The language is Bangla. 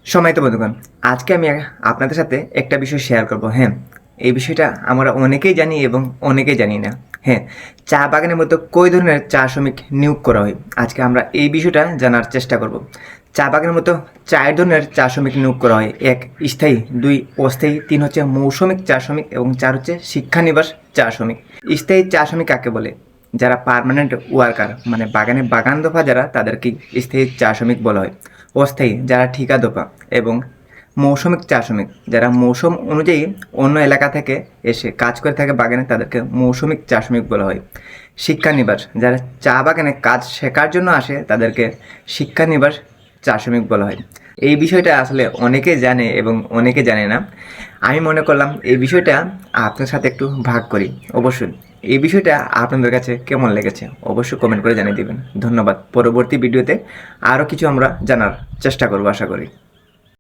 সম্মানিত বন্ধুগণ, আজকে আমি আপনাদের সাথে একটা বিষয় শেয়ার করব। হ্যাঁ, এই বিষয়টা আমরা অনেকেই জানি এবং অনেকেই জানি না। হ্যাঁ, চা বাগানের মধ্যে কই ধরনের চা শ্রমিক নিয়োগ করা হয়, আজকে আমরা এই বিষয়টা জানার চেষ্টা করব। চা বাগানের মতো 4 ধরনের চা শ্রমিক নিয়োগ করা হয়। 1 স্থায়ী, 2 অস্থায়ী, 3 হচ্ছে মৌসুমিক চা শ্রমিক এবং 4 হচ্ছে শিক্ষানিবাস চা শ্রমিক। স্থায়ী চা শ্রমিক কাকে বলে? যারা পার্মানেন্ট ওয়ার্কার, মানে বাগান দফা যারা, তাদেরকে স্থায়ী চা শ্রমিক বলা হয়। অস্থায়ী যারা ঠিকা দফা, এবং মৌসুমিক চা শ্রমিক যারা মৌসুম অনুযায়ী অন্য এলাকা থেকে এসে কাজ করে থাকে বাগানে, তাদেরকে মৌসুমিক চা শ্রমিক বলা হয়। শিক্ষানিবাস যারা চা বাগানে কাজ শেখার জন্য আসে, তাদেরকে শিক্ষানিবাস চা শ্রমিক বলা হয়। এই বিষয়টা আসলে অনেকে জানে এবং অনেকে জানে না। আমি মনে করলাম এই বিষয়টা আপনার সাথে একটু ভাগ করি। অবশ্যই এই বিষয়টা আপনাদের কাছে কেমন লেগেছে অবশ্যই কমেন্ট করে জানিয়ে দেবেন। ধন্যবাদ। পরবর্তী ভিডিওতে আরও কিছু আমরা জানার চেষ্টা করব, আশা করি।